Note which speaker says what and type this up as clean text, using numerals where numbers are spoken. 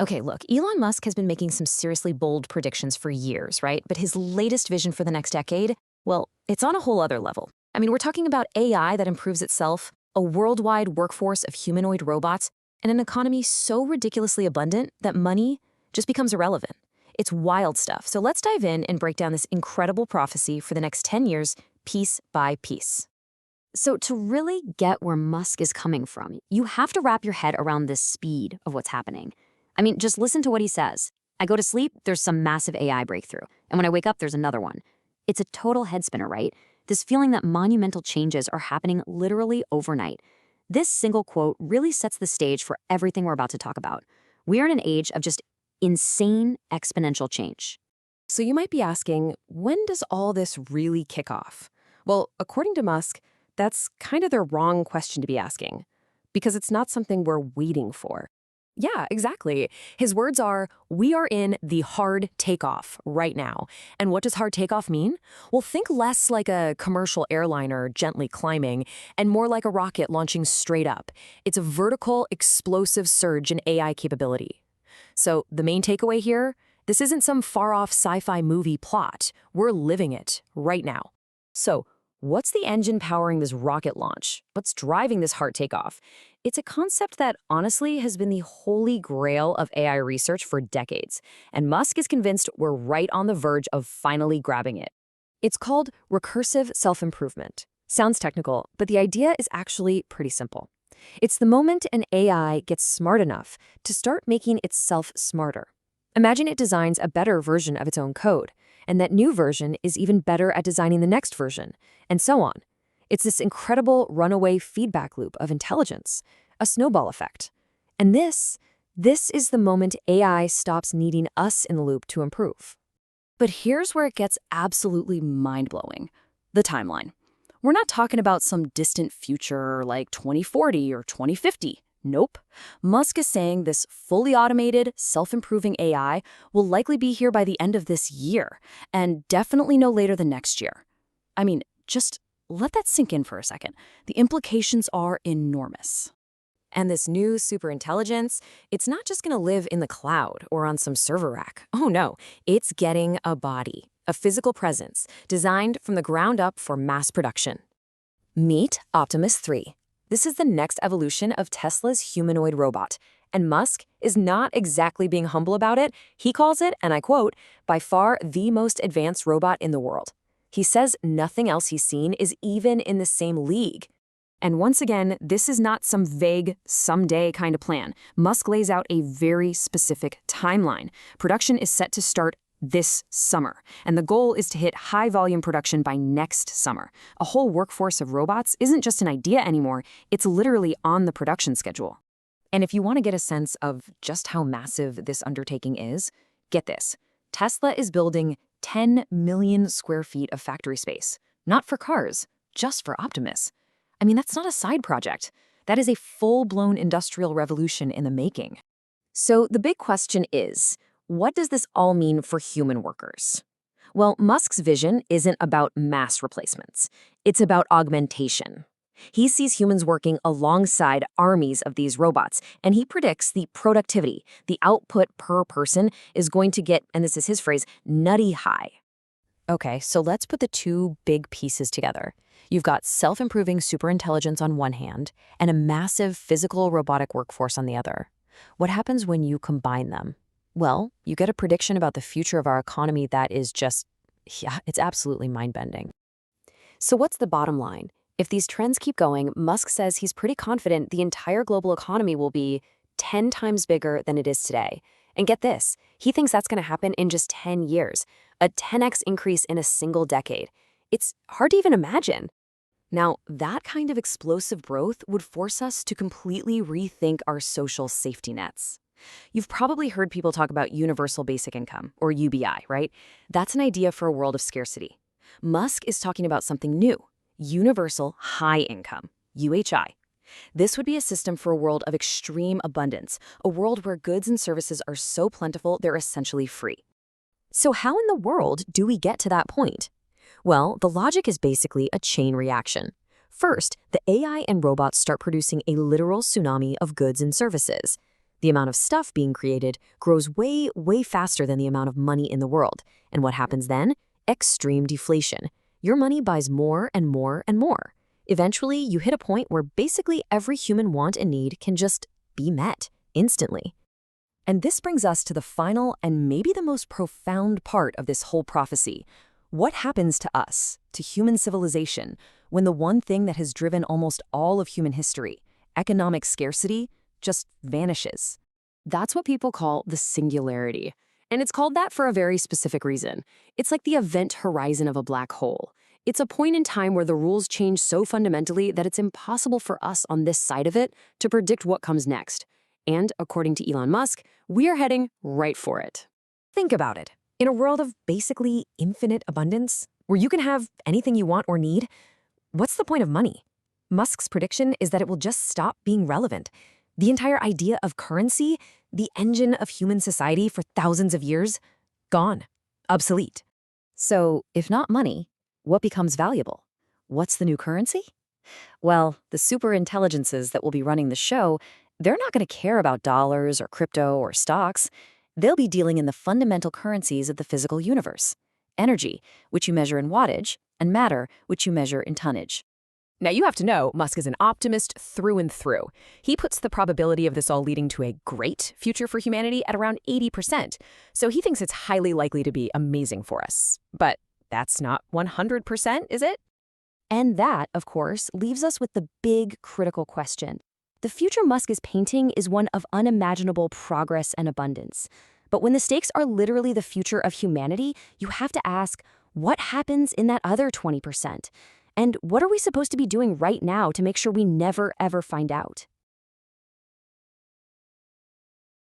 Speaker 1: Okay, look, Elon Musk has been making some seriously bold predictions for years, right? But his latest vision for the next decade, well, it's on a whole other level. I mean, we're talking about AI that improves itself, a worldwide workforce of humanoid robots, and an economy so ridiculously abundant that money just becomes irrelevant. It's wild stuff. So let's dive in and break down this incredible prophecy for the next 10 years, piece by piece.
Speaker 2: So, to really get where Musk is coming from, you have to wrap your head around the speed of what's happening. I mean, just listen to what he says. I go to sleep, there's some massive AI breakthrough. And when I wake up, there's another one. It's a total head spinner, right? This feeling that monumental changes are happening literally overnight. This single quote really sets the stage for everything we're about to talk about. We are in an age of just insane exponential change.
Speaker 3: So you might be asking, when does all this really kick off? Well, according to Musk, that's kind of the wrong question to be asking, because it's not something we're waiting for. Yeah, exactly. His words are, we are in the hard takeoff right now. And what does hard takeoff mean? Well, think less like a commercial airliner gently climbing and more like a rocket launching straight up. It's a vertical, explosive surge in AI capability. So the main takeaway here, this isn't some far-off sci-fi movie plot. We're living it right now. So what's the engine powering this rocket launch? What's driving this hard takeoff? It's a concept that honestly has been the holy grail of AI research for decades, and Musk is convinced we're right on the verge of finally grabbing it. It's called recursive self-improvement. Sounds technical, but the idea is actually pretty simple. It's the moment an AI gets smart enough to start making itself smarter. Imagine it designs a better version of its own code, and that new version is even better at designing the next version, and so on. It's this incredible runaway feedback loop of intelligence, a snowball effect. And this is the moment AI stops needing us in the loop to improve.
Speaker 4: But here's where it gets absolutely mind-blowing. The timeline. We're not talking about some distant future like 2040 or 2050. Nope. Musk is saying this fully automated, self-improving AI will likely be here by the end of this year, and definitely no later than next year. I mean, just let that sink in for a second. The implications are enormous.
Speaker 3: And this new superintelligence, it's not just going to live in the cloud or on some server rack. Oh no, it's getting a body, a physical presence, designed from the ground up for mass production. Meet Optimus 3. This is the next evolution of Tesla's humanoid robot, and Musk is not exactly being humble about it. He calls it, and I quote, by far the most advanced robot in the world. He says nothing else he's seen is even in the same league. And once again, this is not some vague, someday kind of plan. Musk lays out a very specific timeline. Production is set to start this summer, and the goal is to hit high-volume production by next summer. A whole workforce of robots isn't just an idea anymore, it's literally on the production schedule. And if you want to get a sense of just how massive this undertaking is, get this. Tesla is building 10 million square feet of factory space, not for cars, just for Optimus. I mean, that's not a side project. That is a full-blown industrial revolution in the making. So the big question is, what does this all mean for human workers? Well, Musk's vision isn't about mass replacements. It's about augmentation. He sees humans working alongside armies of these robots, and he predicts the productivity, the output per person, is going to get, and this is his phrase, nutty high. Okay, so let's put the two big pieces together. You've got self-improving superintelligence on one hand, and a massive physical robotic workforce on the other. What happens when you combine them? Well, you get a prediction about the future of our economy that is just, yeah, it's absolutely mind-bending. So what's the bottom line? If these trends keep going, Musk says he's pretty confident the entire global economy will be 10 times bigger than it is today. And get this, he thinks that's going to happen in just 10 years, a 10x increase in a single decade. It's hard to even imagine. Now, that kind of explosive growth would force us to completely rethink our social safety nets. You've probably heard people talk about universal basic income, or UBI, right? That's an idea for a world of scarcity. Musk is talking about something new, universal high income, UHI. This would be a system for a world of extreme abundance, a world where goods and services are so plentiful they're essentially free. So how in the world do we get to that point? Well, the logic is basically a chain reaction. First, the AI and robots start producing a literal tsunami of goods and services. The amount of stuff being created grows way, way faster than the amount of money in the world. And what happens then? Extreme deflation. Your money buys more and more and more. Eventually, you hit a point where basically every human want and need can just be met instantly. And this brings us to the final and maybe the most profound part of this whole prophecy. What happens to us, to human civilization, when the one thing that has driven almost all of human history, economic scarcity, just vanishes?
Speaker 4: That's what people call the singularity. And it's called that for a very specific reason. It's like the event horizon of a black hole. It's a point in time where the rules change so fundamentally that it's impossible for us on this side of it to predict what comes next. And according to Elon Musk, we are heading right for it.
Speaker 3: Think about it. In a world of basically infinite abundance, where you can have anything you want or need, what's the point of money? Musk's prediction is that it will just stop being relevant. The entire idea of currency, the engine of human society for thousands of years, gone, obsolete.
Speaker 4: So, if not money, what becomes valuable? What's the new currency? Well, the superintelligences that will be running the show, they're not going to care about dollars or crypto or stocks. They'll be dealing in the fundamental currencies of the physical universe. Energy, which you measure in wattage, and matter, which you measure in tonnage.
Speaker 3: Now, you have to know, Musk is an optimist through and through. He puts the probability of this all leading to a great future for humanity at around 80%. So he thinks it's highly likely to be amazing for us. But that's not 100%, is it?
Speaker 2: And that, of course, leaves us with the big critical question. The future Musk is painting is one of unimaginable progress and abundance. But when the stakes are literally the future of humanity, you have to ask, what happens in that other 20%? And what are we supposed to be doing right now to make sure we never, ever find out?